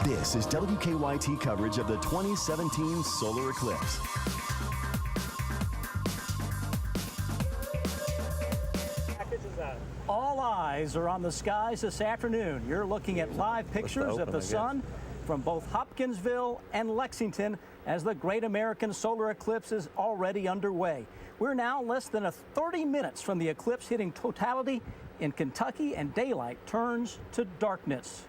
This is WKYT coverage of the 2017 solar eclipse. All eyes are on the skies this afternoon. You're looking at live pictures of the sun from both Hopkinsville and Lexington as the Great American Solar Eclipse is already underway. We're now less than 30 minutes from the eclipse hitting totality in Kentucky, and daylight turns to darkness.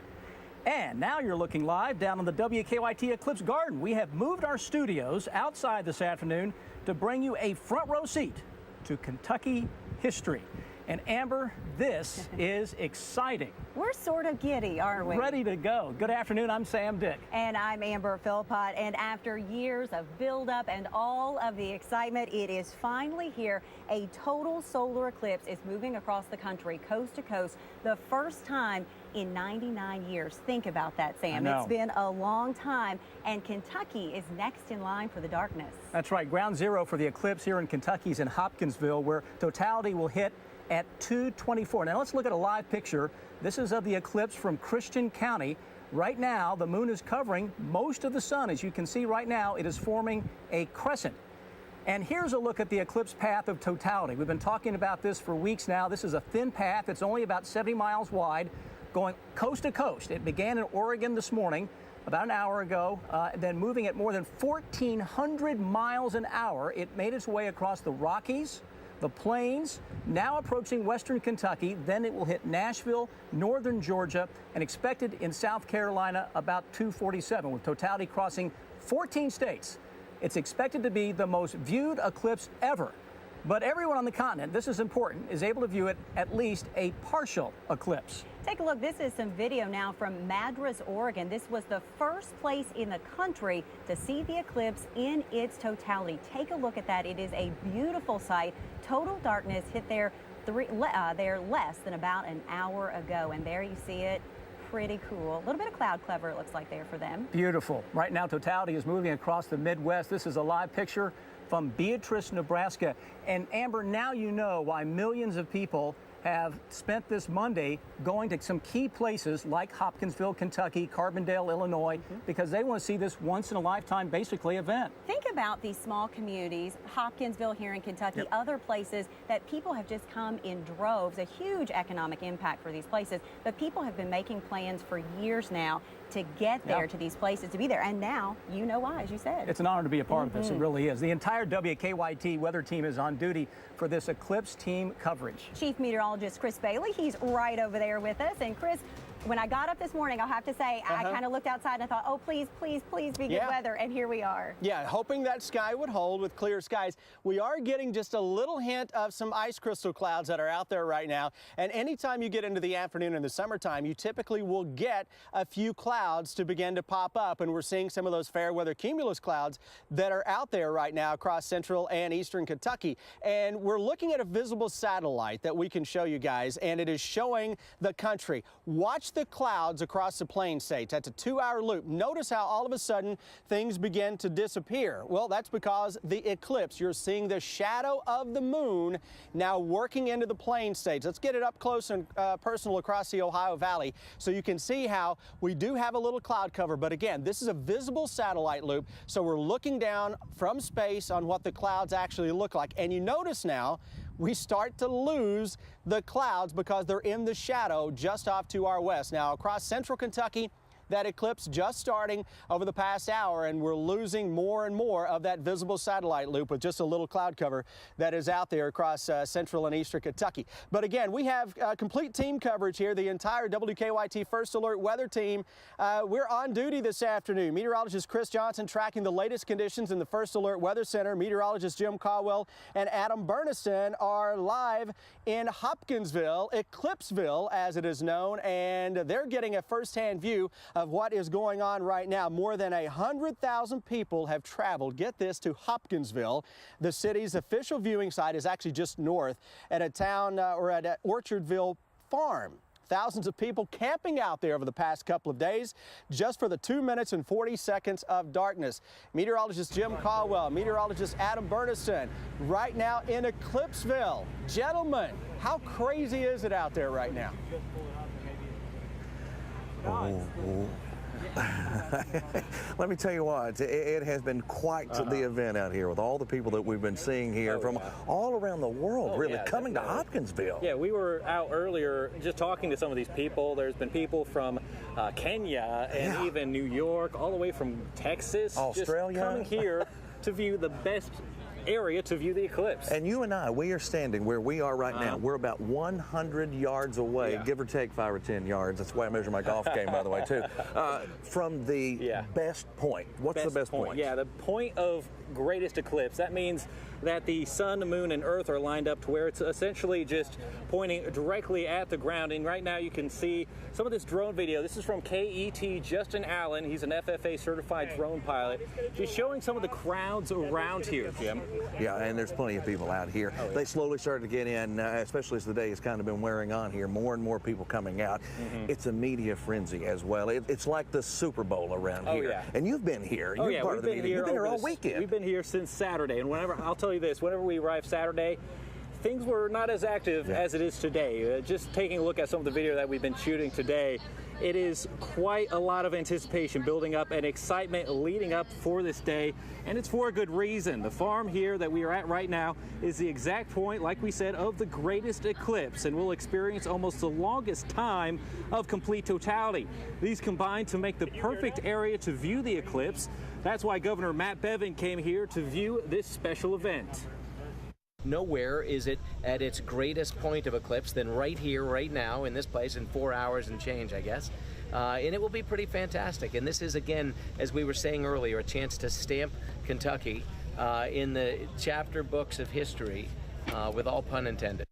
And now you're looking live down on the WKYT Eclipse Garden. We have moved our studios outside this afternoon to bring you a front row seat to Kentucky history. And Amber, this is exciting. We're sort of giddy, aren't we? Ready to go. Good afternoon, I'm Sam Dick. And I'm Amber Philpott. And after years of buildup and all of the excitement, it is finally here. A total solar eclipse is moving across the country, coast to coast, the first time in 99 years. Think about that, Sam. It's been a long time, and Kentucky is next in line for the darkness. That's right. Ground zero for the eclipse here in Kentucky is in Hopkinsville, where totality will hit at 2:24. Now let's look at a live picture. This is of the eclipse from Christian County. Right now, the moon is covering most of the sun. As you can see right now, it is forming a crescent. And here's a look at the eclipse path of totality. We've been talking about this for weeks now. This is a thin path. It's only about 70 miles wide, going coast to coast. It began in Oregon this morning, about an hour ago, then moving at more than 1,400 miles an hour. It made its way across the Rockies, the Plains, now approaching western Kentucky. Then it will hit Nashville, northern Georgia, and expected in South Carolina about 2:47, with totality crossing 14 states. It's expected to be the most viewed eclipse ever. But everyone on the continent, this is important, is able to view it at least a partial eclipse. Take a look. This is some video now from Madras, Oregon. This was the first place in the country to see the eclipse in its totality. Take a look at that. It is a beautiful sight. Total darkness hit there less than about an hour ago. And there you see it. Pretty cool. A little bit of cloud cover, it looks like, there for them. Beautiful. Right now, totality is moving across the Midwest. This is a live picture from Beatrice, Nebraska. And Amber, now you know why millions of people have spent this Monday going to some key places like Hopkinsville, Kentucky, Carbondale, Illinois, because they want to see this once-in-a-lifetime, basically, event. Think about these small communities, Hopkinsville here in Kentucky, other places that people have just come in droves, a huge economic impact for these places. But people have been making plans for years now to get there, to these places, to be there. And now, you know why, as you said. It's an honor to be a part of this. It really is. The entire WKYT weather team is on duty for this eclipse team coverage. Chief Meteorologist Chris Bailey, he's right over there with us. And Chris, when I got up this morning, I'll have to say, I kind of looked outside and I thought, oh, please, please, please be good weather. And here we are. Yeah, hoping that sky would hold with clear skies. We are getting just a little hint of some ice crystal clouds that are out there right now. And anytime you get into the afternoon in the summertime, you typically will get a few clouds to begin to pop up. And we're seeing some of those fair weather cumulus clouds that are out there right now across central and eastern Kentucky. And we're looking at a visible satellite that we can show you guys, and it is showing the country. Watch the clouds across the plain states. That's a 2-hour loop. Notice how all of a sudden things begin to disappear. Well, that's because the eclipse, you're seeing the shadow of the moon now working into the plain states. Let's get it up close and personal across the Ohio Valley so you can see how we do have a little cloud cover. But again, this is a visible satellite loop, so we're looking down from space on what the clouds actually look like. And you notice now we start to lose the clouds because they're in the shadow just off to our west. Now, across central Kentucky, that eclipse just starting over the past hour, and we're losing more and more of that visible satellite loop with just a little cloud cover that is out there across central and eastern Kentucky. But again, we have complete team coverage here, the entire WKYT First Alert weather team. We're on duty this afternoon. Meteorologist Chris Johnson tracking the latest conditions in the First Alert Weather Center. Meteorologist Jim Caldwell and Adam Burniston are live in Hopkinsville, Eclipseville as it is known, and they're getting a first-hand view of what is going on right now. More than 100,000 people have traveled, get this, to Hopkinsville. The city's official viewing site is actually just north at a town or at Orchardville Farm. Thousands of people camping out there over the past couple of days just for the 2 minutes and 40 seconds of darkness. Meteorologist Jim Caldwell, meteorologist Adam Burniston, right now in Eclipseville. Gentlemen, how crazy is it out there right now? Let me tell you what, it has been quite the event out here with all the people that we've been seeing here from all around the world, really, coming to Hopkinsville. Yeah, we were out earlier just talking to some of these people. There's been people from Kenya and even New York, all the way from Texas, Australia, just coming here to view the best area to view the eclipse. And you and I, we are standing where we are right now. We're about 100 yards away, give or take 5 or 10 yards. That's why I measure my golf game, by the way, too. From the best point. What's the best point? Yeah, the point of greatest eclipse. That means that the sun, moon, and earth are lined up to where it's essentially just pointing directly at the ground. And right now you can see some of this drone video. This is from KET Justin Allen. He's an FFA certified drone pilot. He's showing some of the crowds around here, Jim. Yeah, and there's plenty of people out here. They slowly started to get in, especially as the day has kind of been wearing on here. More and more people coming out. It's a media frenzy as well. It's like the Super Bowl around here. And you've been here. You're part of the media. You've been here all weekend. We've been here since Saturday, and I'll tell you this, whenever we arrived Saturday, things were not as active as it is today. Just taking a look at some of the video that we've been shooting today, it is quite a lot of anticipation building up and excitement leading up for this day, and it's for a good reason. The farm here that we are at right now is the exact point, like we said, of the greatest eclipse, and we'll experience almost the longest time of complete totality. These combine to make the perfect area to view the eclipse. That's why Governor Matt Bevin came here to view this special event. Nowhere is it at its greatest point of eclipse than right here, right now, in this place in 4 hours and change, I guess. And it will be pretty fantastic. And this is, again, as we were saying earlier, a chance to stamp Kentucky in the chapter books of history, with all pun intended.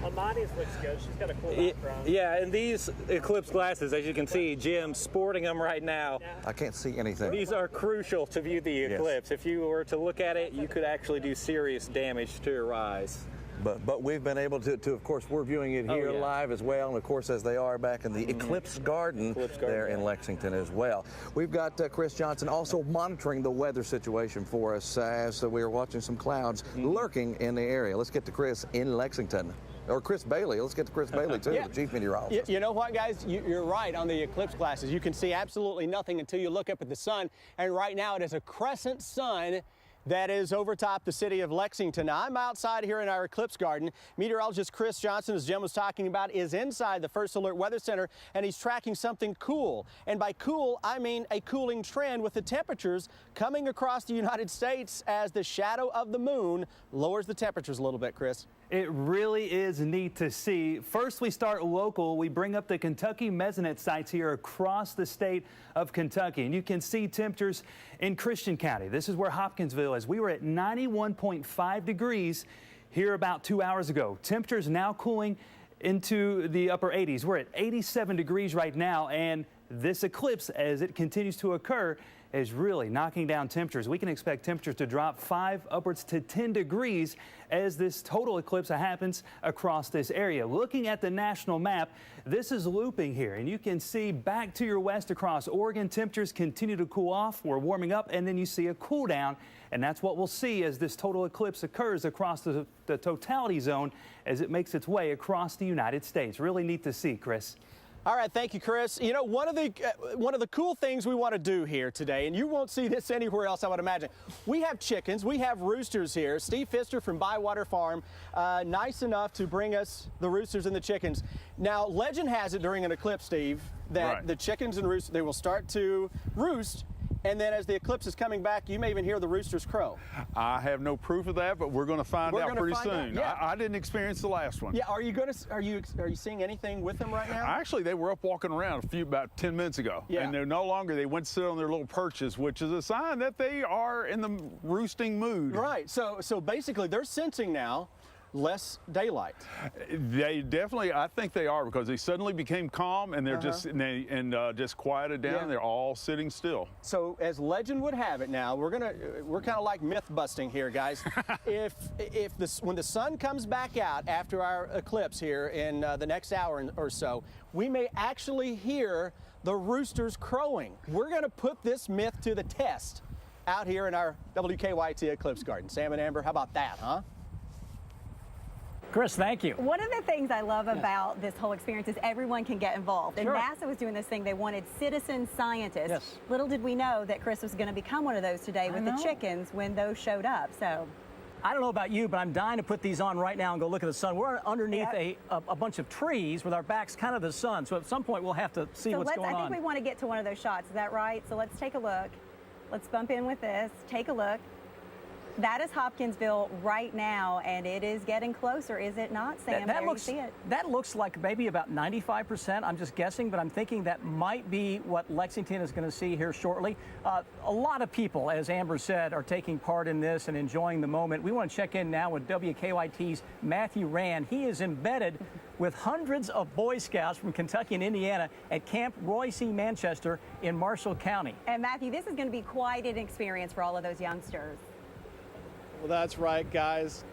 Amani's looks good. She's got a cool background. Yeah, and these eclipse glasses, as you can see, Jim's sporting them right now. I can't see anything. These are crucial to view the eclipse. If you were to look at it, you could actually do serious damage to your eyes. But we've been able to, of course, we're viewing it here live as well, and of course, as they are back in the Eclipse Garden there in Lexington as well. We've got Chris Johnson also monitoring the weather situation for us as we are watching some clouds lurking in the area. Let's get to Chris in Lexington. Or Chris Bailey. Let's get to Chris Bailey, too, the chief meteorologist. You know what, guys? You're right on the eclipse glasses. You can see absolutely nothing until you look up at the sun. And right now it is a crescent sun that is over top the city of Lexington. Now, I'm outside here in our Eclipse Garden. Meteorologist Chris Johnson, as Jim was talking about, is inside the First Alert Weather Center, and he's tracking something cool. And by cool, I mean a cooling trend with the temperatures coming across the United States as the shadow of the moon lowers the temperatures a little bit, Chris. It really is neat to see. First, we start local. We bring up the Kentucky mesonet sites here across the state of Kentucky. And you can see temperatures in Christian County. This is where Hopkinsville is. We were at 91.5 degrees here about 2 hours ago. Temperatures now cooling into the upper 80s. We're at 87 degrees right now, and this eclipse, as it continues to occur, is really knocking down temperatures. We can expect temperatures to drop 5 upwards to 10 degrees as this total eclipse happens across this area. Looking at the national map, this is looping here, and you can see back to your west across Oregon, temperatures continue to cool off. We're warming up, and then you see a cool down, and that's what we'll see as this total eclipse occurs across the totality zone as it makes its way across the United States. Really neat to see, Chris. All right, thank you, Chris. You know, one of the cool things we want to do here today, and you won't see this anywhere else, I would imagine. We have chickens, we have roosters here. Steve Pfister from Bywater Farm, nice enough to bring us the roosters and the chickens. Now, legend has it during an eclipse, Steve, that the chickens and roosters, they will start to roost. And then as the eclipse is coming back, you may even hear the roosters crow. I have no proof of that, but we're going to find out pretty soon. Yeah. I didn't experience the last one. Yeah, are you seeing anything with them right now? Actually, they were up walking around about 10 minutes ago. Yeah. And they're no longer, they went to sit on their little perches, which is a sign that they are in the roosting mood. Right. So basically they're sensing now less daylight. They definitely, I think they are, because they suddenly became calm and they're just quieted down. Yeah. They're all sitting still. So as legend would have it now, we're kind of like myth busting here, guys. When the sun comes back out after our eclipse here in the next hour or so, we may actually hear the roosters crowing. We're going to put this myth to the test out here in our WKYT Eclipse Garden. Sam and Amber, how about that, huh? Chris, thank you. One of the things I love about this whole experience is everyone can get involved. And Sure. NASA was doing this thing. They wanted citizen scientists. Yes. Little did we know that Chris was going to become one of those today with the chickens when those showed up. So I don't know about you, but I'm dying to put these on right now and go look at the sun. We're underneath a bunch of trees with our backs kind of the sun. So at some point we'll have to see what's going on. I think we want to get to one of those shots. Is that right? So let's take a look. Let's bump in with this. Take a look. That is Hopkinsville right now, and it is getting closer, is it not, Sam? That looks like maybe about 95%. I'm just guessing, but I'm thinking that might be what Lexington is going to see here shortly. A lot of people, as Amber said, are taking part in this and enjoying the moment. We want to check in now with WKYT's Matthew Rand. He is embedded with hundreds of Boy Scouts from Kentucky and Indiana at Camp Roy C. Manchester in Marshall County. And Matthew, this is going to be quite an experience for all of those youngsters. Well, that's right, guys.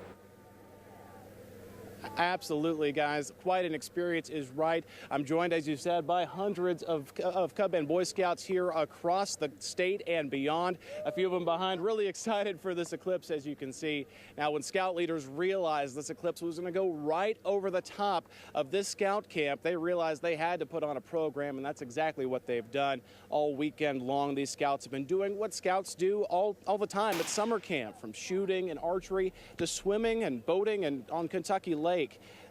Absolutely, guys. Quite an experience is right. I'm joined, as you said, by hundreds of Cub and Boy Scouts here across the state and beyond. A few of them behind, really excited for this eclipse, as you can see. Now, when Scout leaders realized this eclipse was going to go right over the top of this Scout camp, they realized they had to put on a program, and that's exactly what they've done all weekend long. These Scouts have been doing what Scouts do all the time at summer camp, from shooting and archery to swimming and boating and on Kentucky Lake.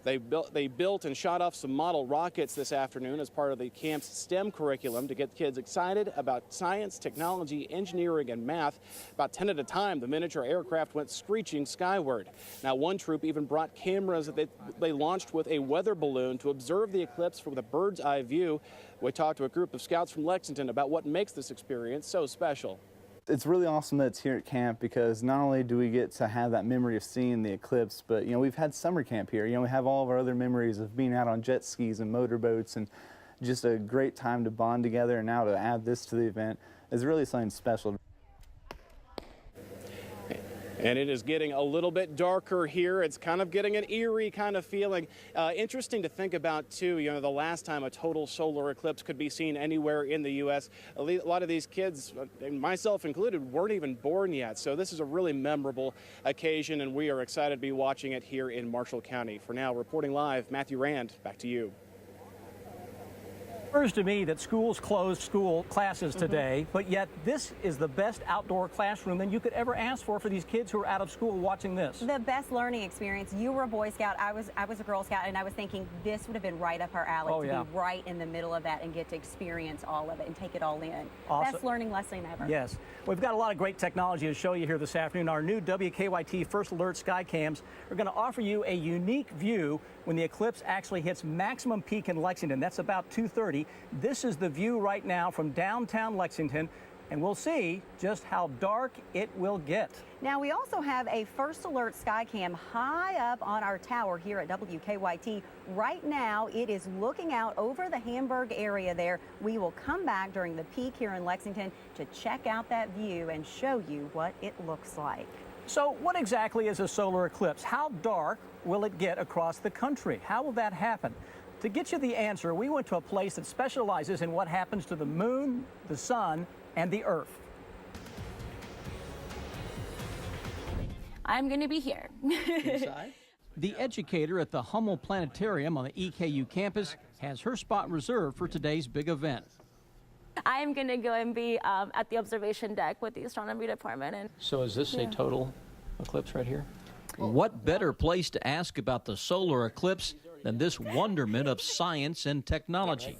They built and shot off some model rockets this afternoon as part of the camp's STEM curriculum to get kids excited about science, technology, engineering, and math. About 10 at a time, the miniature aircraft went screeching skyward. Now, one troop even brought cameras that they launched with a weather balloon to observe the eclipse from the bird's eye view. We talked to a group of Scouts from Lexington about what makes this experience so special. It's really awesome that it's here at camp because not only do we get to have that memory of seeing the eclipse, but we've had summer camp here. We have all of our other memories of being out on jet skis and motorboats, and just a great time to bond together. And now to add this to the event is really something special. And it is getting a little bit darker here. It's kind of getting an eerie kind of feeling. Interesting to think about, too, the last time a total solar eclipse could be seen anywhere in the U.S. A lot of these kids, and myself included, weren't even born yet. So this is a really memorable occasion, and we are excited to be watching it here in Marshall County. For now, reporting live, Matthew Rand, back to you. It occurs to me that schools closed school classes today, but yet this is the best outdoor classroom that you could ever ask for these kids who are out of school watching this. The best learning experience. You were a Boy Scout, I was a Girl Scout, and I was thinking this would have been right up our alley to be right in the middle of that and get to experience all of it and take it all in. Awesome. Best learning lesson ever. Yes. We've got a lot of great technology to show you here this afternoon. Our new WKYT First Alert Sky Cams are going to offer you a unique view when the eclipse actually hits maximum peak in Lexington. That's about 2:30. This is the view right now from downtown Lexington, and we'll see just how dark it will get. Now, we also have a First Alert Skycam high up on our tower here at WKYT. Right now, it is looking out over the Hamburg area there. We will come back during the peak here in Lexington to check out that view and show you what it looks like. So what exactly is a solar eclipse? How dark will it get across the country? How will that happen? To get you the answer, we went to a place that specializes in what happens to the moon, the sun, and the earth. I'm going to be here. Inside? The educator at the Hummel Planetarium on the EKU campus has her spot reserved for today's big event. I am going to go and be at the observation deck with the astronomy department. And so is this a total eclipse right here? What better place to ask about the solar eclipse than this wonderment of science and technology?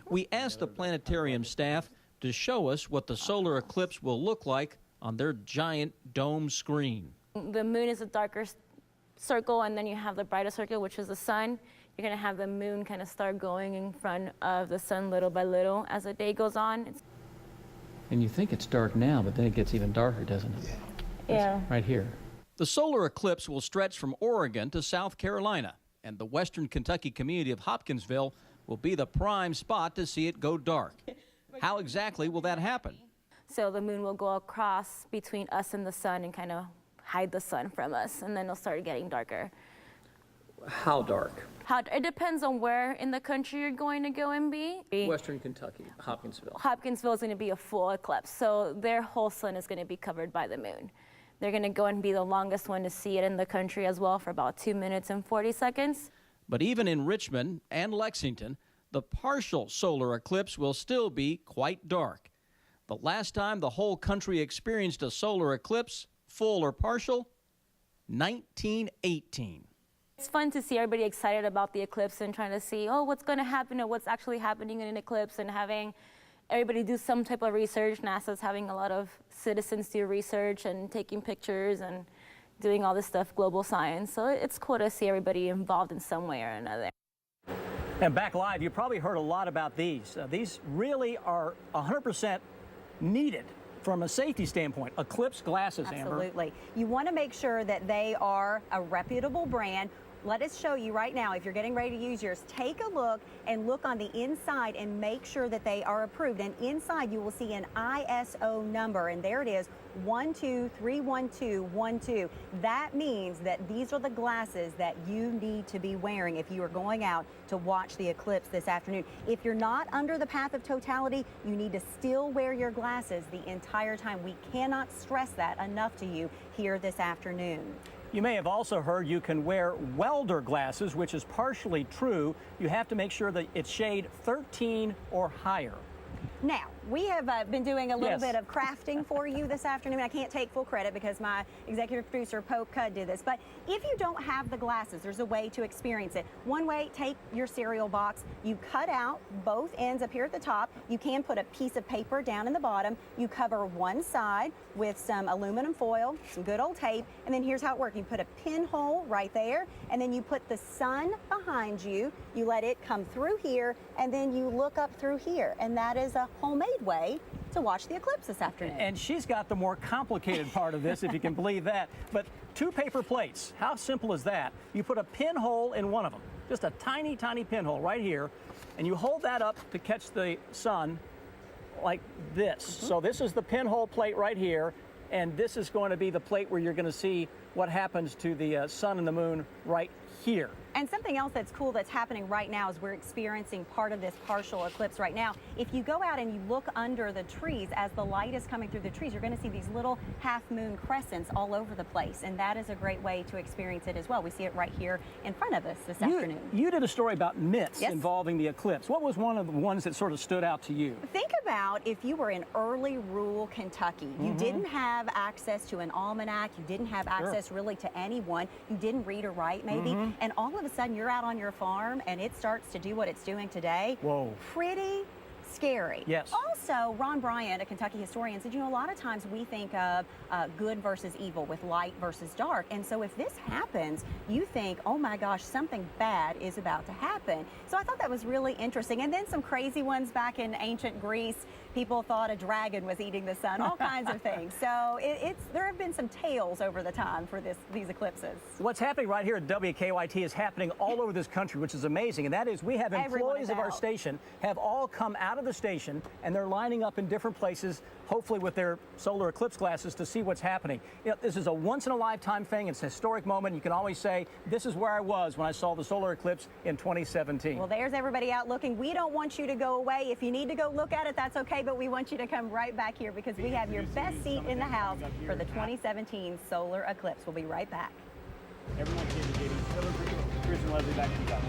We asked the planetarium staff to show us what the solar eclipse will look like on their giant dome screen. The moon is a darker circle, and then you have the brighter circle, which is the sun. You're going to have the moon kind of start going in front of the sun little by little as the day goes on. And you think it's dark now, but then it gets even darker, doesn't it? Yeah. Right here. The solar eclipse will stretch from Oregon to South Carolina, and the western Kentucky community of Hopkinsville will be the prime spot to see it go dark. How exactly will that happen? So the moon will go across between us and the sun and kind of hide the sun from us, and then it'll start getting darker. How dark? It depends on where in the country you're going to go and be. Western Kentucky, Hopkinsville. Hopkinsville is going to be a full eclipse, so their whole sun is going to be covered by the moon. They're going to go and be the longest one to see it in the country as well for about 2 minutes and 40 seconds. But even in Richmond and Lexington, the partial solar eclipse will still be quite dark. The last time the whole country experienced a solar eclipse, full or partial, 1918. It's fun to see everybody excited about the eclipse and trying to see, oh, what's going to happen or what's actually happening in an eclipse, and having everybody do some type of research. NASA's having a lot of citizens do research and taking pictures and doing all this stuff, global science. So it's cool to see everybody involved in some way or another. And back live, you probably heard a lot about these. These really are 100% needed from a safety standpoint. Eclipse glasses, Amber. Absolutely. You want to make sure that they are a reputable brand. Let us show you right now, if you're getting ready to use yours, take a look and look on the inside and make sure that they are approved. And inside you will see an ISO number, and there it is, 123112. That means that these are the glasses that you need to be wearing if you are going out to watch the eclipse this afternoon. If you're not under the path of totality, you need to still wear your glasses the entire time. We cannot stress that enough to you here this afternoon. You may have also heard you can wear welder glasses, which is partially true. You have to make sure that it's shade 13 or higher. Now, we have been doing a little Yes. bit of crafting for you this afternoon. I can't take full credit because my executive producer, Pope Cudd, did this. But if you don't have the glasses, there's a way to experience it. One way, take your cereal box. You cut out both ends up here at the top. You can put a piece of paper down in the bottom. You cover one side with some aluminum foil, some good old tape, and then here's how it works. You put a pinhole right there, and then you put the sun behind you. You let it come through here, and then you look up through here. And that is a homemade way to watch the eclipse this afternoon. And she's got the more complicated part of this, if you can believe that. But 2 paper plates, how simple is that? You put a pinhole in one of them, just a tiny, tiny pinhole right here, and you hold that up to catch the sun like this. So this is the pinhole plate right here, and this is going to be the plate where you're going to see what happens to the sun and the moon right here. And something else that's cool that's happening right now is we're experiencing part of this partial eclipse right now. If you go out and you look under the trees, as the light is coming through the trees, you're going to see these little half-moon crescents all over the place. And that is a great way to experience it as well. We see it right here in front of us this afternoon. You did a story about myths Yes. involving the eclipse. What was one of the ones that sort of stood out to you? Think about if you were in early rural Kentucky. You didn't have access to an almanac. You didn't have access really to anyone. You didn't read or write maybe. And all of a sudden you're out on your farm and it starts to do what it's doing today. Whoa. Pretty scary. Yes. Also, Ron Bryant, a Kentucky historian, said, you know, a lot of times we think of good versus evil, with light versus dark. And so if this happens, you think, oh my gosh, something bad is about to happen. So I thought that was really interesting. And then some crazy ones back in ancient Greece. People thought a dragon was eating the sun, all kinds of things. So there have been some tales over the time for these eclipses. What's happening right here at WKYT is happening all over this country, which is amazing. And that is, we have employees of our station have all come out of the station, and they're lining up in different places, hopefully with their solar eclipse glasses, to see what's happening. You know, this is a once-in-a-lifetime thing. It's a historic moment. You can always say, this is where I was when I saw the solar eclipse in 2017. Well, there's everybody out looking. We don't want you to go away. If you need to go look at it, that's okay, but we want you to come right back here because we have your best seat in the house for the 2017 solar eclipse. We'll be right back. Everyone here is getting Chris and Leslie back in Kentucky.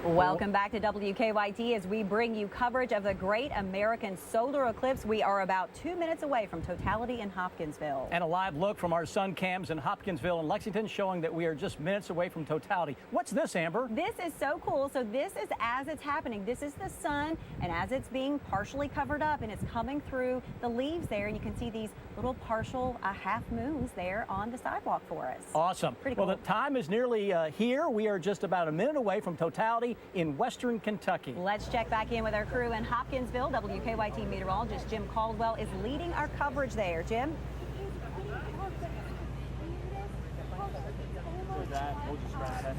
Welcome back to WKYT as we bring you coverage of the Great American Solar Eclipse. We are about 2 minutes away from totality in Hopkinsville. And a live look from our sun cams in Hopkinsville and Lexington showing that we are just minutes away from totality. What's this, Amber? This is so cool. So this is as it's happening. This is the sun, and as it's being partially covered up and it's coming through the leaves there, and you can see these little partial half moons there on the sidewalk for us. Awesome. Pretty cool. Well, the time is nearly here. We are just about a minute away from totality in western Kentucky. Let's check back in with our crew in Hopkinsville. WKYT meteorologist Jim Caldwell is leading our coverage there. Jim?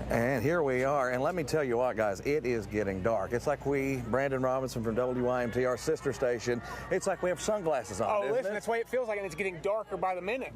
And here we are, and let me tell you what, guys, it is getting dark. It's like Brandon Robinson from WYMT, our sister station, it's like we have sunglasses on. Oh, listen, that's the way it feels like, and it's getting darker by the minute.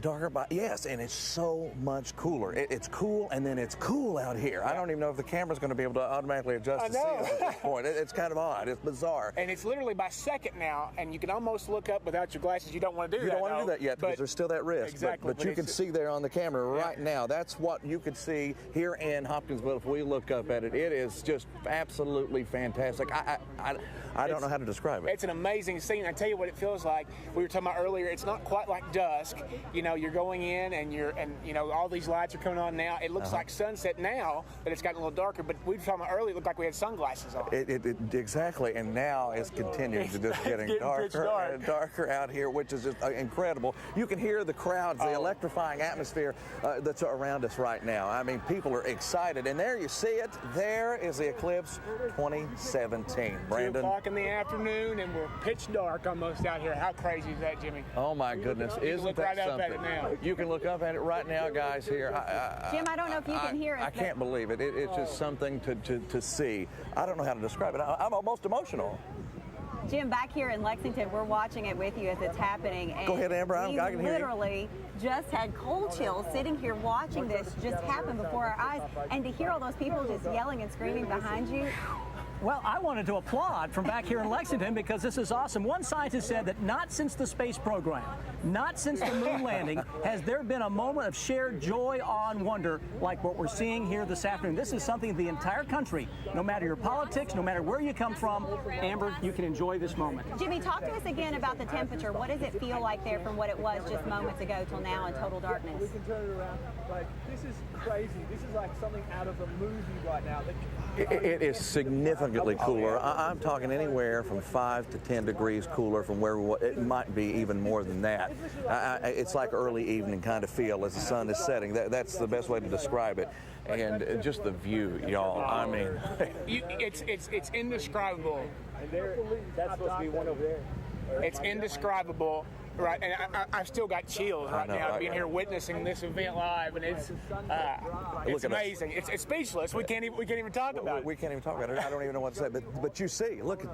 Yes, and it's so much cooler. It's cool, and then it's cool out here. I don't even know if the camera's going to be able to automatically adjust to see us at this point. It's kind of odd. It's bizarre. And it's literally by second now, and you can almost look up without your glasses. You don't want to do that. You don't want to do that yet because there's still that risk. Exactly. But you can see there on the camera right now. That's what you could see here in Hopkinsville if we look up at it. It is just absolutely fantastic. I don't know how to describe it. It's an amazing scene. I tell you what it feels like. We were talking about earlier. It's not quite like dusk. You know, you're going in and you know, all these lights are coming on now. It looks like sunset now, but it's gotten a little darker. But we were talking about earlier. It looked like we had sunglasses on. Exactly, and now it's continuing to just getting darker and darker out here, which is just incredible. You can hear the crowds, the electrifying atmosphere that's around us right now. I mean, people are excited, and there you see it. There is the Eclipse 2017. Brandon. 2 o'clock in the afternoon, and we're pitch dark almost out here. How crazy is that, Jimmy? Oh my goodness! Isn't that something? Up at it now. You can look up at it right now, guys. Here, Jim, I don't know if you can hear us. I can't believe it. It's just something to see. I don't know how to describe it. I'm almost emotional. Jim, back here in Lexington, we're watching it with you as it's happening. And go ahead, Amber. I can hear you. Literally just had cold chills sitting here watching this just happen before our eyes. And to hear all those people just yelling and screaming behind you. Well, I wanted to applaud from back here in Lexington because this is awesome. One scientist said that not since the space program, not since the moon landing, has there been a moment of shared joy, awe, and wonder like what we're seeing here this afternoon. This is something the entire country, no matter your politics, no matter where you come from, Amber, you can enjoy this moment. Jimmy, talk to us again about the temperature. What does it feel like there from what it was just moments ago till now in total darkness? We can turn it around. Like, this is crazy. This is like something out of a movie right now. It is significantly cooler. I'm talking anywhere from 5 to 10 degrees cooler from where it might be even more than that. It's like early evening kind of feel as the sun is setting. That's the best way to describe it. And just the view, y'all. I mean, it's indescribable. That's supposed to be one over there. It's indescribable. Right, and I've still got chills right now being here witnessing this event live, and it's amazing. It's speechless. We can't even talk about it. We can't even talk about it. I don't even know what to say. But you see, look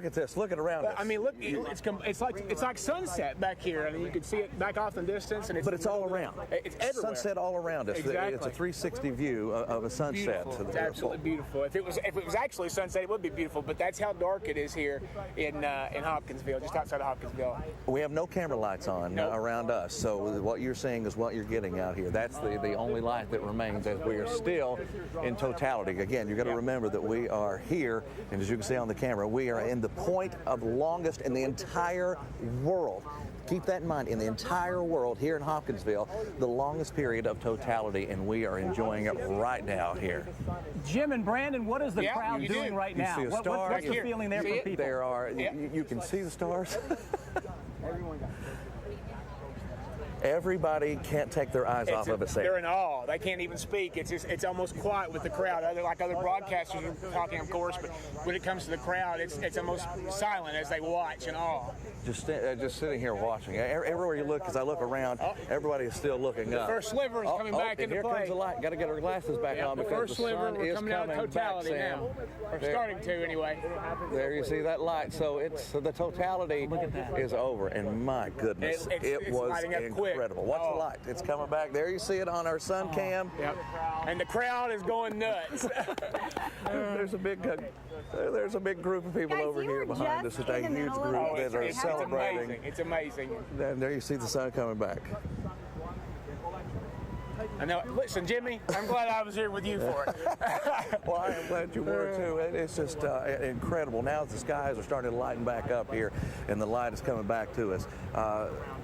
at this. Look at around us. I mean, look, it's like sunset back here. I mean, you can see it back off in the distance, and but it's all around. It's everywhere. Sunset all around us. Exactly. It's a 360 view of a sunset. Beautiful. It's absolutely beautiful. If it was actually sunset, it would be beautiful. But that's how dark it is here in Hopkinsville, just outside of Hopkinsville. We have no camera lights on around us, so what you're seeing is what you're getting out here. That's the only light that remains as we are still in totality. Again, you've got to remember that we are here, and as you can see on the camera, we are in the point of longest in the entire world. Keep that in mind, in the entire world here in Hopkinsville, the longest period of totality, and we are enjoying it right now here. Jim and Brandon, what is the crowd doing right now? You see a star. What's the feeling there from people? There are, you can see the stars. Everybody can't take their eyes off of it. They're in awe. They can't even speak. It's almost quiet with the crowd. Other broadcasters are talking, of course, but when it comes to the crowd, it's almost silent as they watch in awe. Just sitting here watching. Everywhere you look, as I look around, everybody is still looking up. The first sliver is coming back into play. Here comes the light. Got to get our glasses back on because the first sliver, we're coming out of totality now. We're starting to anyway. There you see that light. So the totality is over, and my goodness, it was incredible. Watch the light. It's coming back. There you see it on our sun cam. Yep. And the crowd is going nuts. There's a big group of people over here behind us. It's a huge group that are celebrating. It's amazing. And there you see the sun coming back. I know. Listen, Jimmy, I'm glad I was here with you for it. Well, I am glad you were too. It's just incredible. Now the skies are starting to lighten back up here, and the light is coming back to us.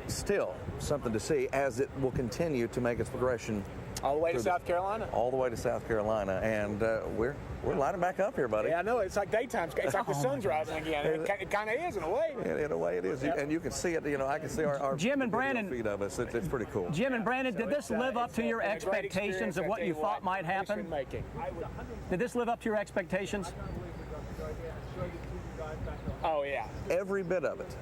Still something to see as it will continue to make its progression. All the way to South Carolina. All the way to South Carolina, and we're lighting back up here, buddy. Yeah, I know. It's like daytime. It's like the sun's rising again. It kind of is in a way. In a way, it is. Yep. And you can see it. You know, I can see our Jim and Brandon feet of us. It's pretty cool. Jim and Brandon, did this live up to your expectations of what you thought might happen? Did this live up to your expectations? Oh yeah. Every bit of it.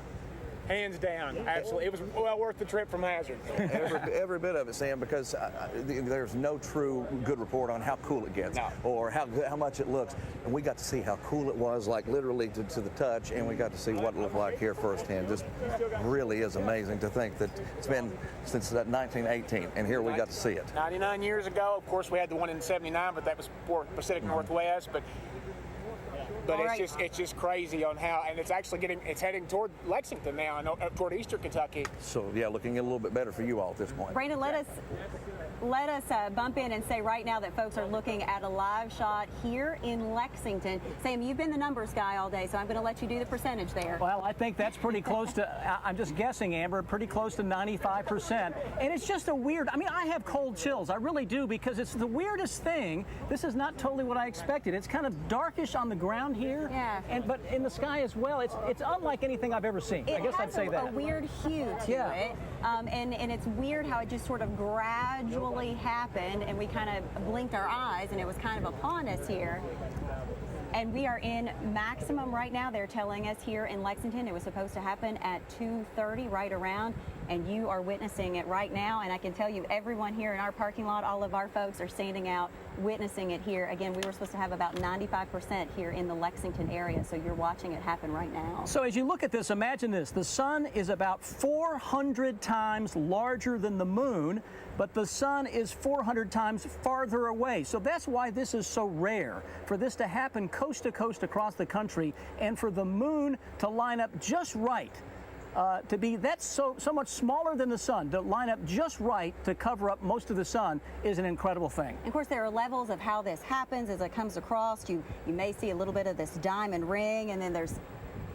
Hands down, absolutely. It was well worth the trip from Hazard. every bit of it, Sam, because there's no true good report on how cool it gets or how much it looks. And we got to see how cool it was, like literally to the touch, and we got to see what it looked like here firsthand. Just really is amazing to think that it's been since 1918, and here we got to see it. 99 years ago, of course, we had the one in '79, but that was for Pacific Northwest. But it's just crazy on how, and it's actually it's heading toward Lexington now, and toward Eastern Kentucky. So yeah, looking a little bit better for you all at this point. Brandon, let us bump in and say right now that folks are looking at a live shot here in Lexington. Sam, you've been the numbers guy all day, so I'm going to let you do the percentage there. Well, I think that's pretty close to, I'm just guessing, Amber, pretty close to 95%. And it's just a weird, I mean, I have cold chills. I really do, because it's the weirdest thing. This is not totally what I expected. It's kind of darkish on the ground here, but in the sky as well. It's unlike anything I've ever seen. I guess I'd say that. It has a weird hue to it, and it's weird how it just sort of gradually happened, and we kind of blinked our eyes, and it was kind of upon us here. And we are in maximum right now. They're telling us here in Lexington it was supposed to happen at 2:30, right around, and you are witnessing it right now. And I can tell you, everyone here in our parking lot, all of our folks are standing out witnessing it here. Again, we were supposed to have about 95% here in the Lexington area, so you're watching it happen right now. So as you look at this, imagine this. The sun is about 400 times larger than the moon, but the sun is 400 times farther away. So that's why this is so rare, for this to happen coast to coast across the country, and for the moon to line up just right. To be that's so much smaller than the sun, to line up just right to cover up most of the sun is an incredible thing. Of course, there are levels of how this happens as it comes across. You may see a little bit of this diamond ring, and then there's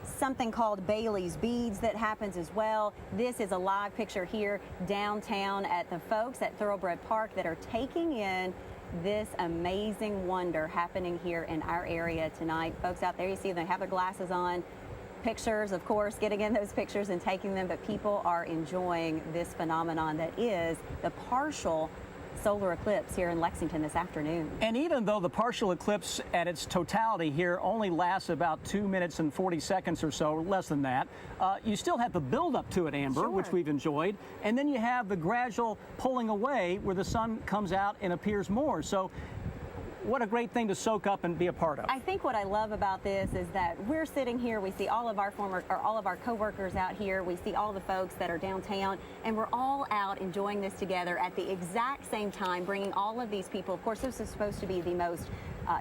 something called Bailey's beads that happens as well. This is a live picture here downtown at the folks at Thoroughbred Park that are taking in this amazing wonder happening here in our area tonight. Folks out there, you see them have their glasses on. Pictures, of course, getting in those pictures and taking them, but people are enjoying this phenomenon that is the partial solar eclipse here in Lexington this afternoon. And even though the partial eclipse at its totality here only lasts about 2 minutes and 40 seconds or so, or less than that, you still have the build up to it, Amber, which we've enjoyed. And then you have the gradual pulling away where the sun comes out and appears more. So what a great thing to soak up and be a part of. I think what I love about this is that we're sitting here, we see all of our all of our coworkers out here, we see all the folks that are downtown, and we're all out enjoying this together at the exact same time, bringing all of these people. Of course, this is supposed to be the most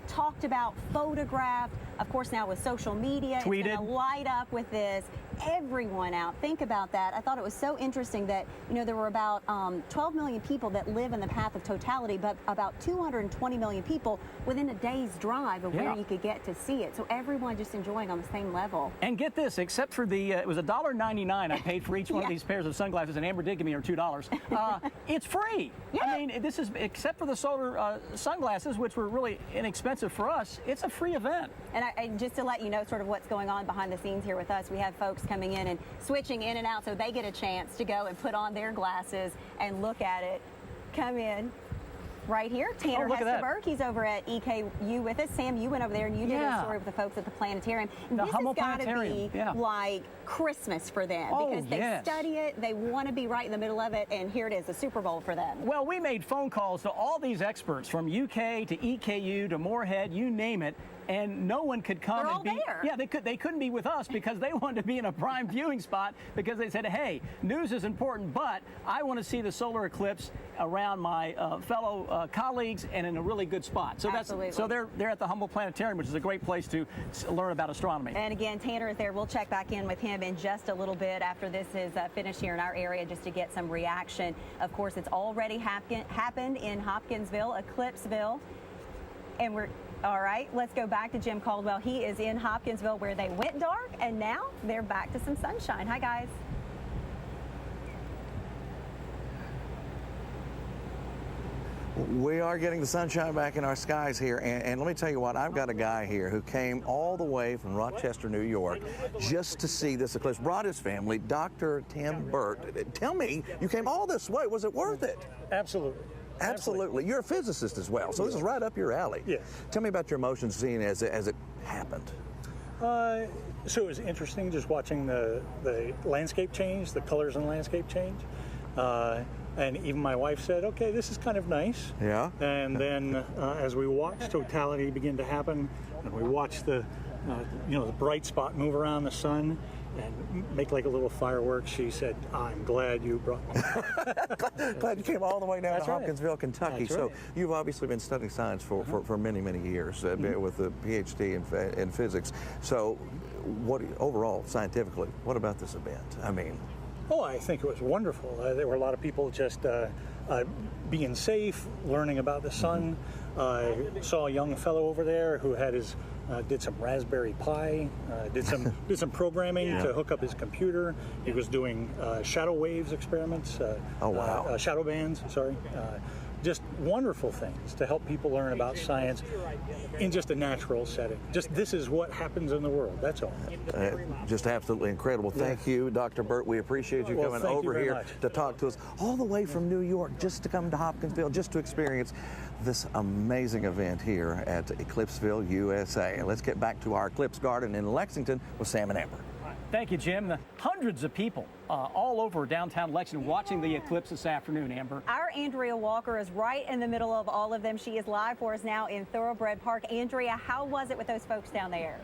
talked about, photographed. Of course, now with social media, it's going to light up with this. Everyone out. Think about that. I thought it was so interesting that, you know, there were about 12 million people that live in the path of totality, but about 220 million people within a day's drive of where you could get to see it. So everyone just enjoying on the same level. And get this, except for the, it was $1.99 I paid for each one of these pairs of sunglasses, and Amber did give me her $2. It's free. I mean, this is, except for the solar sunglasses, which were really inexpensive for us, it's a free event. And just to let you know sort of what's going on behind the scenes here with us, we have folks coming in and switching in and out so they get a chance to go and put on their glasses and look at it. Come in. Right here, Tanner Hesterberg. He's over at EKU with us. Sam, you went over there and you did a story with the folks at the planetarium. The Humble This has got to Planetarium. be like Christmas for them because they study it, they want to be right in the middle of it, and here it is, the Super Bowl for them. Well, we made phone calls to all these experts from UK to EKU to Moorhead, you name it, and no one could come and be there. Yeah, they couldn't be with us because they wanted to be in a prime viewing spot because they said, hey, news is important, but I want to see the solar eclipse around my fellow colleagues and in a really good spot. So they're at the Humble Planetarium, which is a great place to learn about astronomy. And again, Tanner is there. We'll check back in with him in just a little bit after this is finished here in our area just to get some reaction. Of course, it's already happened in Hopkinsville, Eclipseville, and we're all right, let's go back to Jim Caldwell. He is in Hopkinsville where they went dark, and now they're back to some sunshine. Hi, guys. We are getting the sunshine back in our skies here, and let me tell you what, I've got a guy here who came all the way from Rochester, New York, just to see this eclipse, brought his family, Dr. Tim Burt. Tell me, you came all this way, was it worth it? Absolutely. Absolutely. You're a physicist as well, so this is right up your alley. Yes. Tell me about your emotions seeing as it happened. So it was interesting just watching the landscape change, the colors in the landscape change. And even my wife said, okay, this is kind of nice. Yeah. And then as we watched totality begin to happen, and we watched the bright spot move around the sun and make like a little fireworks, she said, I'm glad you brought me. Glad you came all the way down That's to right. Hopkinsville, Kentucky. That's So right. you've obviously been studying science for many, many years with a PhD in physics. So what overall, scientifically, what about this event? I mean, Oh, I think it was wonderful. There were a lot of people just being safe, learning about the sun. I saw a young fellow over there who had his did some Raspberry Pi, did some programming to hook up his computer. He was doing shadow waves experiments. Oh wow! Shadow bands. Sorry. Just wonderful things to help people learn about science in just a natural setting. Just this is what happens in the world. That's all. Just absolutely incredible. Thank you, Dr. Burt. We appreciate you coming over here to talk to us all the way from New York just to come to Hopkinsville, just to experience this amazing event here at Eclipseville, USA. And let's get back to our Eclipse Garden in Lexington with Sam and Amber. Thank you, Jim. Hundreds of people all over downtown Lexington watching the eclipse this afternoon, Amber. Our Andrea Walker is right in the middle of all of them. She is live for us now in Thoroughbred Park. Andrea, how was it with those folks down there?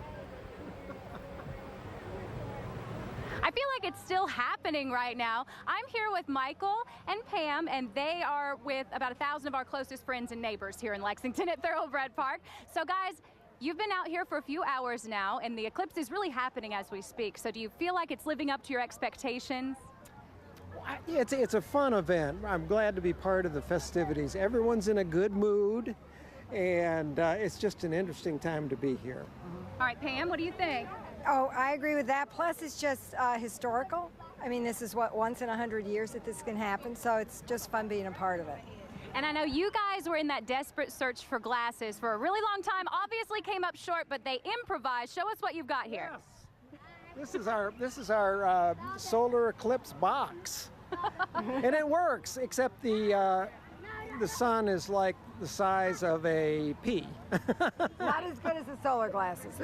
I feel like it's still happening right now. I'm here with Michael and Pam, and they are with about 1,000 of our closest friends and neighbors here in Lexington at Thoroughbred Park. So guys, you've been out here for a few hours now, and the eclipse is really happening as we speak. So do you feel like it's living up to your expectations? Yeah, it's a fun event. I'm glad to be part of the festivities. Everyone's in a good mood, and it's just an interesting time to be here. All right, Pam, what do you think? Oh, I agree with that. Plus, it's just historical. I mean, this is what, once in 100 years that this can happen, so it's just fun being a part of it. And I know you guys were in that desperate search for glasses for a really long time. Obviously came up short, but they improvised. Show us what you've got here. This is our solar eclipse box, and it works. Except the sun is like the size of a pea. Not as good as the solar glasses.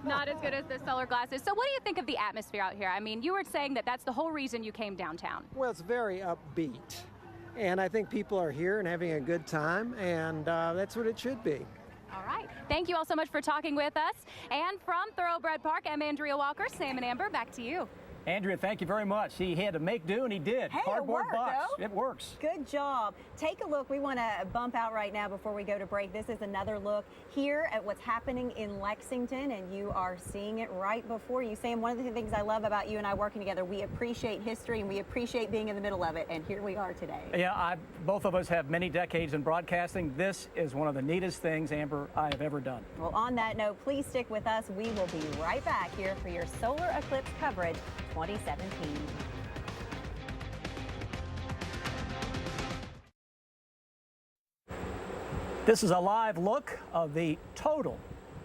Not as good as the solar glasses. So what do you think of the atmosphere out here? I mean, you were saying that that's the whole reason you came downtown. Well, it's very upbeat. And I think people are here and having a good time, and that's what it should be. All right. Thank you all so much for talking with us. And from Thoroughbred Park, I'm Andrea Walker. Sam and Amber, back to you. Andrea, thank you very much. He had to make do, and he did. Hey, Cardboard it worked, box. though. It works. Good job. Take a look. We want to bump out right now before we go to break. This is another look here at what's happening in Lexington, and you are seeing it right before you. Sam, one of the things I love about you and I working together, we appreciate history and we appreciate being in the middle of it, and here we are today. Yeah, both of us have many decades in broadcasting. This is one of the neatest things, Amber, I have ever done. Well, on that note, please stick with us. We will be right back here for your solar eclipse coverage 2017. This is a live look of the total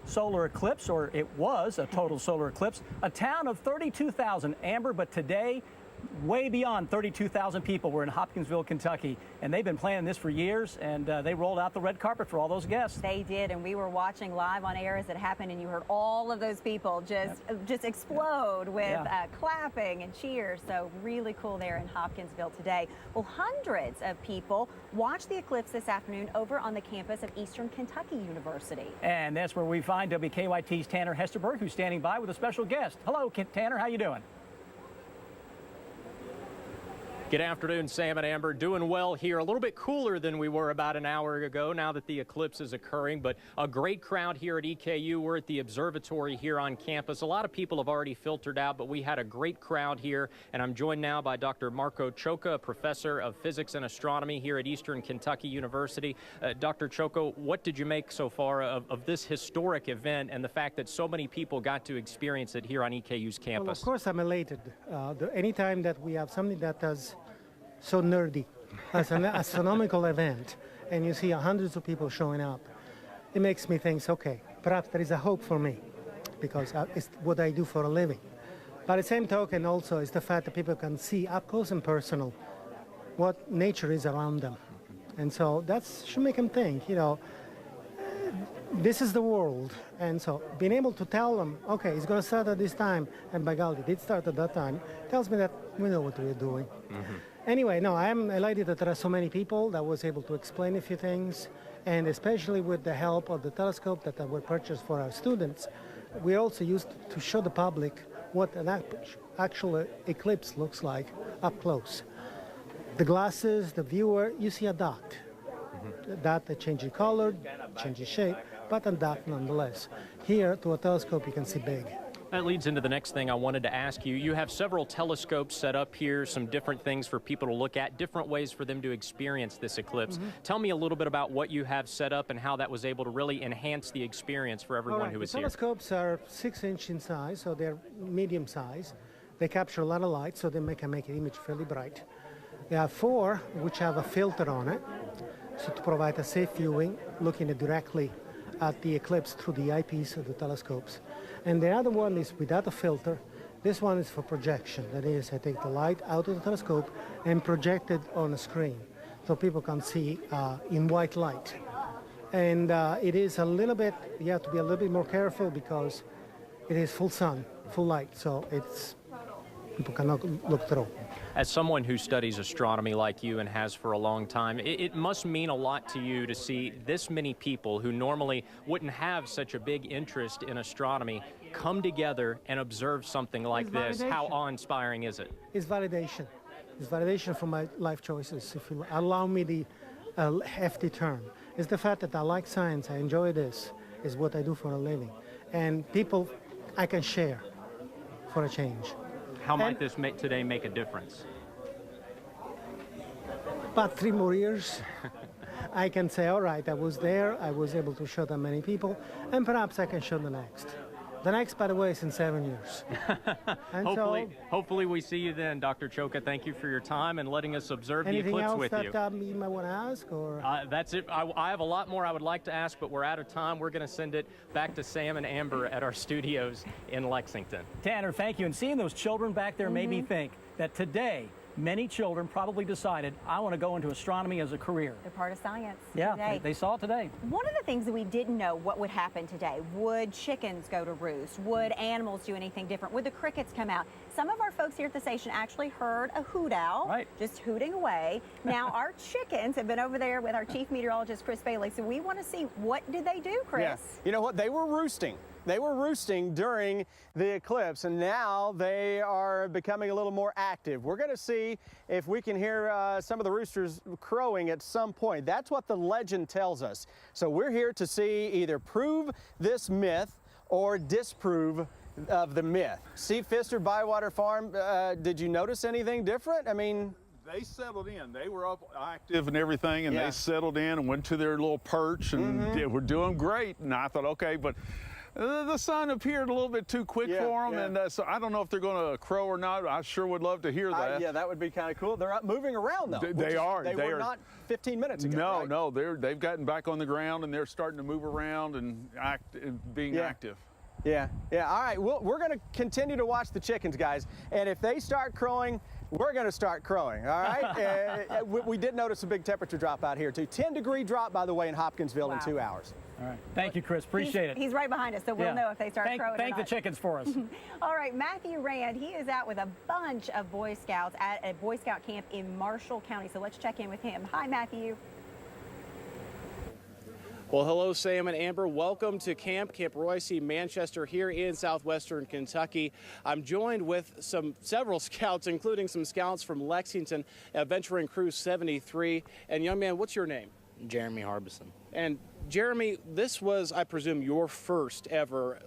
solar eclipse, or it was a total solar eclipse. A town of 32,000, Amber, but today, way beyond 32,000 people were in Hopkinsville, Kentucky, and they've been planning this for years, and they rolled out the red carpet for all those guests. They did, and we were watching live on air as it happened, and you heard all of those people just explode with clapping and cheers. So really cool there in Hopkinsville today. Well, hundreds of people watched the eclipse this afternoon over on the campus of Eastern Kentucky University. And that's where we find WKYT's Tanner Hesterberg, who's standing by with a special guest. Hello, Tanner, how you doing? Good afternoon, Sam and Amber. Doing well here. A little bit cooler than we were about an hour ago now that the eclipse is occurring, but a great crowd here at EKU. We're at the observatory here on campus. A lot of people have already filtered out, but we had a great crowd here, and I'm joined now by Dr. Marco Choca, a professor of physics and astronomy here at Eastern Kentucky University. Dr. Choca, what did you make so far of this historic event and the fact that so many people got to experience it here on EKU's campus? Well, of course, I'm elated. Anytime that we have something that does so nerdy as an astronomical event, and you see hundreds of people showing up, it makes me think, okay, perhaps there is a hope for me, because it's what I do for a living. By the same token, also, is the fact that people can see up close and personal what nature is around them. And so that should make them think, this is the world. And so being able to tell them, okay, it's going to start at this time, and by golly, it did start at that time, tells me that we know what we're doing. Anyway, no, I am elated that there are so many people that was able to explain a few things, and especially with the help of the telescope that were purchased for our students, we also used to show the public what an actual eclipse looks like up close. The glasses, the viewer, you see a dot. A dot that changes color, changes shape, but a dot nonetheless. Here, to a telescope, you can see big. That leads into the next thing I wanted to ask you. You have several telescopes set up here, some different things for people to look at, different ways for them to experience this eclipse. Tell me a little bit about what you have set up and how that was able to really enhance the experience for everyone who is here. The telescopes are 6-inch in size, so they're medium size. They capture a lot of light, so they can make an image fairly bright. There are 4 which have a filter on it, so to provide a safe viewing, looking directly at the eclipse through the eyepiece of the telescopes. And the other one is without a filter. This one is for projection. That is, I take the light out of the telescope and project it on a screen so people can see in white light. And it is a little bit, you have to be a little bit more careful because it is full sun, full light, so people cannot look through. As someone who studies astronomy like you and has for a long time, it must mean a lot to you to see this many people who normally wouldn't have such a big interest in astronomy come together and observe something like this. How awe-inspiring is it? It's validation. It's validation for my life choices, if you allow me the hefty term. It's the fact that I like science, I enjoy this, is what I do for a living. And people I can share for a change. How might this today make a difference? About 3 more years. I can say, all right, I was there, I was able to show that many people, and perhaps I can show the next. The next, by the way, is in 7 years. And hopefully we see you then, Dr. Choka. Thank you for your time and letting us observe the eclipse with you. Anything else that you might want to ask? Or? That's it. I have a lot more I would like to ask, but we're out of time. We're going to send it back to Sam and Amber at our studios in Lexington. Tanner, thank you. And seeing those children back there made me think that today, many children probably decided, I want to go into astronomy as a career. They're part of science. Yeah, they saw it today. One of the things that we didn't know what would happen today, would chickens go to roost? Would animals do anything different? Would the crickets come out? Some of our folks here at the station actually heard a hoot owl, just hooting away. Now our chickens have been over there with our chief meteorologist, Chris Bailey. So we want to see, what did they do, Chris? Yeah. You know what? They were roosting. They were roosting during the eclipse, and now they are becoming a little more active. We're going to see if we can hear some of the roosters crowing at some point. That's what the legend tells us. So we're here to see either prove this myth or disprove of the myth. Steve Pfister, Bywater Farm, did you notice anything different? I mean, they settled in. They were up active and everything, and they settled in and went to their little perch and were doing great. And I thought, okay, but the sun appeared a little bit too quick for them, and so I don't know if they're going to crow or not. I sure would love to hear that. Yeah, that would be kind of cool. They're up moving around, though. They are. They were not 15 minutes ago. No, they've gotten back on the ground, and they're starting to move around and being active. Yeah. All right, we're going to continue to watch the chickens, guys, and if they start crowing, we're going to start crowing, all right? We did notice a big temperature drop out here, too. 10-degree drop, by the way, in Hopkinsville in 2 hours. All right. Thank you, Chris. Appreciate it. He's right behind us, so we'll know if they start crowing. Thank the chickens for us. All right, Matthew Rand, he is out with a bunch of Boy Scouts at a Boy Scout camp in Marshall County, so let's check in with him. Hi, Matthew. Well, hello, Sam and Amber. Welcome to Camp Royce, Manchester, here in southwestern Kentucky. I'm joined with several scouts, including some scouts from Lexington, Venturing Crew 73. And young man, what's your name? Jeremy Harbison. And Jeremy, this was, I presume, your first ever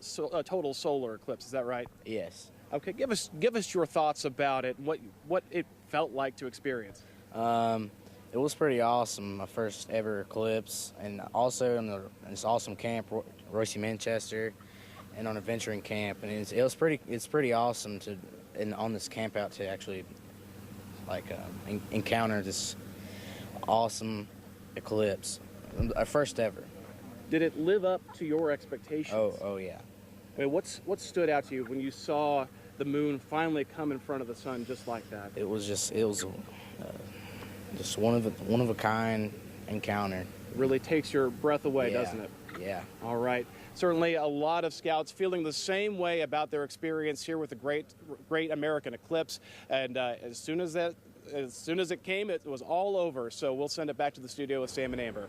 total solar eclipse. Is that right? Yes. Okay, give us your thoughts about it. What it felt like to experience. It was pretty awesome, my first ever eclipse, and also in this awesome camp, Royce, Manchester, and on a venturing camp, and it's pretty awesome on this camp out to actually encounter this awesome eclipse, our first ever. Did it live up to your expectations? Oh yeah. I mean, what stood out to you when you saw the moon finally come in front of the sun just like that? It was just one of a kind encounter. It really takes your breath away, doesn't it? Yeah. All right. Certainly a lot of scouts feeling the same way about their experience here with the Great American Eclipse. And as soon as it came, it was all over. So we'll send it back to the studio with Sam and Amber.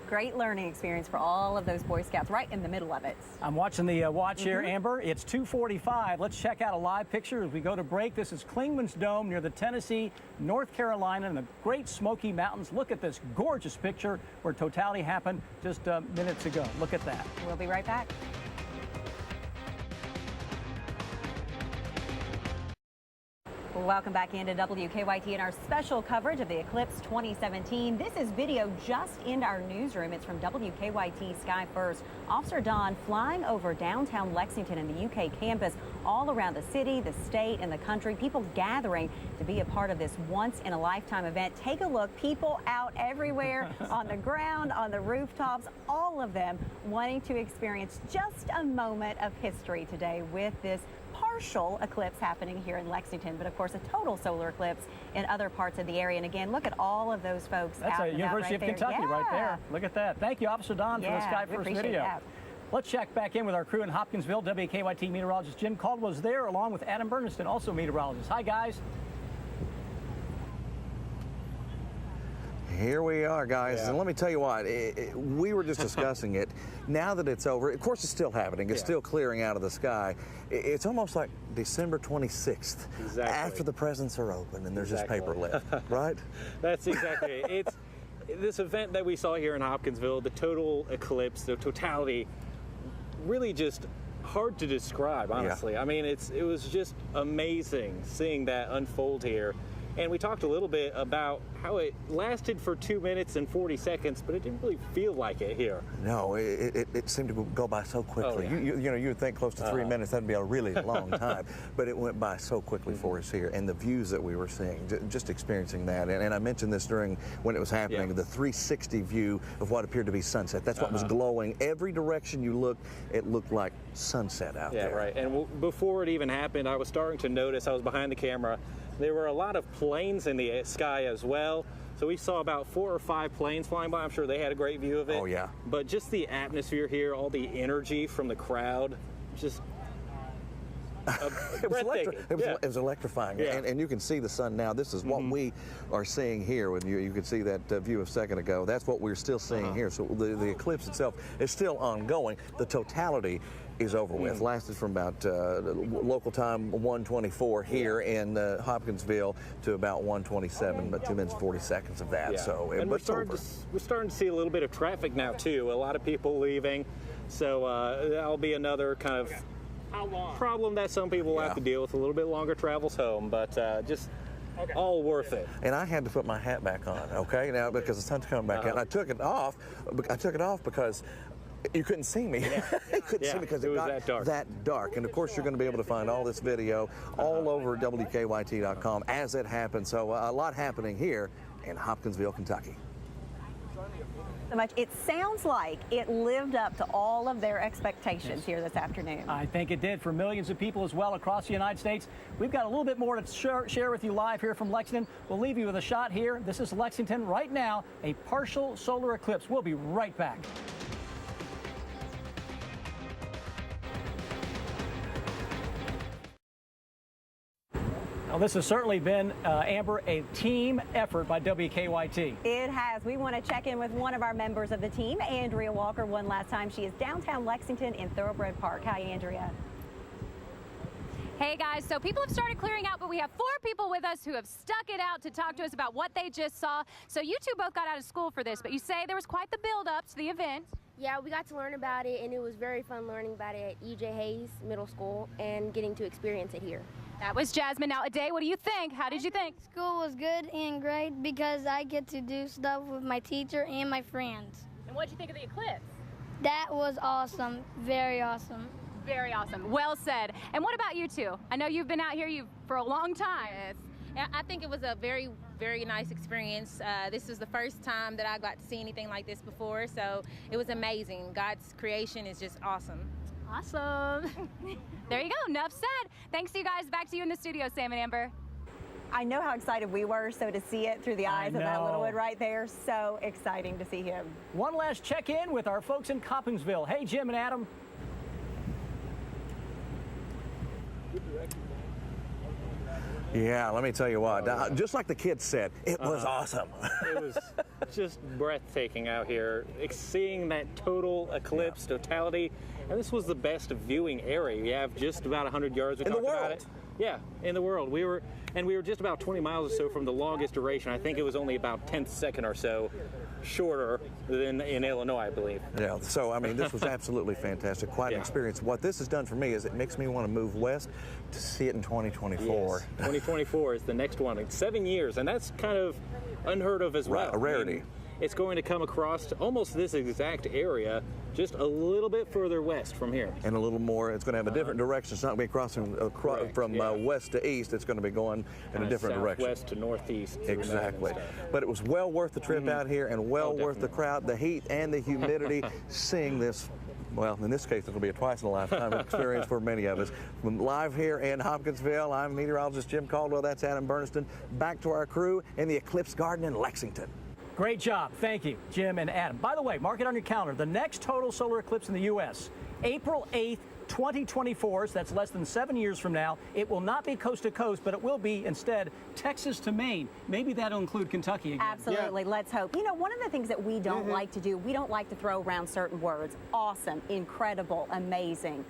Great learning experience for all of those Boy Scouts right in the middle of it. I'm watching the watch here, Amber. It's 2:45. Let's check out a live picture as we go to break. This is Clingman's Dome near the Tennessee, North Carolina, and the Great Smoky Mountains. Look at this gorgeous picture where totality happened just minutes ago. Look at that. We'll be right back. Welcome back into WKYT and our special coverage of the Eclipse 2017. This is video just in our newsroom. It's from WKYT Sky First. Officer Don flying over downtown Lexington and the UK campus, all around the city, the state, and the country. People gathering to be a part of this once-in-a-lifetime event. Take a look. People out everywhere, on the ground, on the rooftops, all of them wanting to experience just a moment of history today with this partial eclipse happening here in Lexington, but of course a total solar eclipse in other parts of the area. And again, look at all of those folks. That's out a University right of Kentucky right there. Look at that. Thank you, Officer Don, for the Sky First video. That. Let's check back in with our crew in Hopkinsville. WKYT meteorologist Jim Caldwell is there, along with Adam Berniston, also meteorologist. Hi, guys. Here we are, guys, and let me tell you what, we were just discussing it. Now that it's over, of course it's still happening, it's still clearing out of the sky. It's almost like December 26th, after the presents are open and there's just paper left, right? That's exactly it. It's this event that we saw here in Hopkinsville, the total eclipse, the totality, really just hard to describe, honestly. I mean, it was just amazing seeing that unfold here. And we talked a little bit about how it lasted for 2 minutes and 40 seconds, but it didn't really feel like it here. No, it seemed to go by so quickly. Oh, yeah. You would think close to 3 minutes, that'd be a really long time, but it went by so quickly for us here. And the views that we were seeing, just experiencing that. And I mentioned this during when it was happening, the 360 view of what appeared to be sunset. That's what was glowing. Every direction you looked, it looked like sunset out there. Yeah, right. And before it even happened, I was starting to notice, I was behind the camera, there were a lot of planes in the sky as well. So we saw about 4 or 5 planes flying by. I'm sure they had a great view of it. Oh, yeah. But just the atmosphere here, all the energy from the crowd, just it was electrifying. Yeah. And you can see the sun now. This is what we are seeing here. When you could see that view a second ago. That's what we're still seeing here. So the eclipse itself is still ongoing. The totality is over with. Lasted from about local time 1:24 here in Hopkinsville to about 1:27, but 2 minutes and 40 seconds of that. So and we're starting to see a little bit of traffic now too. A lot of people leaving. So that'll be another kind of problem that some people will have to deal with. A little bit longer travels home, but just all worth it. And I had to put my hat back on, okay, now because the sun's coming back out. And I took it off. Because you couldn't see me. You couldn't see me because it got that dark. And of course, you're going to be able to find all this video all over WKYT.com as it happens. So a lot happening here in Hopkinsville, Kentucky. So much. It sounds like it lived up to all of their expectations here this afternoon. I think it did for millions of people as well across the United States. We've got a little bit more to share with you live here from Lexington. We'll leave you with a shot here. This is Lexington right now, a partial solar eclipse. We'll be right back. Well, this has certainly been, Amber, a team effort by WKYT. It has. We want to check in with one of our members of the team, Andrea Walker, one last time. She is downtown Lexington in Thoroughbred Park. Hi, Andrea. Hey guys, so people have started clearing out, but we have 4 people with us who have stuck it out to talk to us about what they just saw. So you two both got out of school for this, but you say there was quite the build-up to the event. Yeah, we got to learn about it, and it was very fun learning about it at E.J. Hayes Middle School and getting to experience it here. That was Jasmine. Now, Ade, what do you think? How did you think? School was good and great because I get to do stuff with my teacher and my friends. And what did you think of the eclipse? That was awesome. Very awesome. Very awesome. Well said. And what about you two? I know you've been out here for a long time. Yes. I think it was a very, very nice experience. This was the first time that I got to see anything like this before, so it was amazing. God's creation is just awesome. Awesome. There you go. Enough said. Thanks to you guys. Back to you in the studio, Sam and Amber. I know how excited we were, so to see it through the eyes of that little one right there, so exciting to see him. One last check-in with our folks in Hopkinsville. Hey, Jim and Adam. Yeah, let me tell you what, just like the kids said, it was awesome. It was just breathtaking out here, seeing that total eclipse totality. And this was the best viewing area. You have just about 100 yards. We in the talked world. about it. Yeah, in the world. We were just about 20 miles or so from the longest duration. I think it was only about 10th second or so shorter than in Illinois, I believe. Yeah, so I mean, this was absolutely fantastic. Quite an experience. What this has done for me is it makes me want to move west to see it in 2024. Yes, 2024 is the next one. It's 7 years, and that's kind of unheard of as well. A rarity. I mean, it's going to come across almost this exact area, just a little bit further west from here. And a little more, it's going to have a different direction. It's not going to be crossing from west to east. It's going to be going in a different direction. West to northeast. Exactly. But it was well worth the trip out here and well worth the crowd, the heat, and the humidity. Seeing this, well, in this case, it'll be a twice-in-a-lifetime experience for many of us. From live here in Hopkinsville, I'm meteorologist Jim Caldwell. That's Adam Berniston. Back to our crew in the Eclipse Garden in Lexington. Great job. Thank you, Jim and Adam. By the way, mark it on your calendar. The next total solar eclipse in the U.S., April 8th, 2024, so that's less than 7 years from now. It will not be coast to coast, but it will be instead Texas to Maine. Maybe that'll include Kentucky again. Absolutely. Yeah. Let's hope. You know, one of the things that we don't like to do, we don't like to throw around certain words. Awesome, incredible, amazing.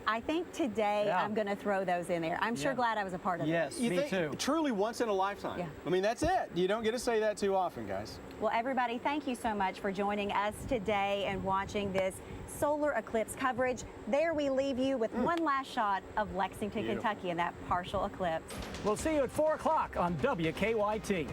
I think today I'm going to throw those in there. I'm sure glad I was a part of it. Yes, me too. Truly once in a lifetime. Yeah. I mean, that's it. You don't get to say that too often, guys. Well, everybody, thank you so much for joining us today and watching this solar eclipse coverage. There we leave you with one last shot of Lexington, Kentucky, and that partial eclipse. We'll see you at 4 o'clock on WKYT.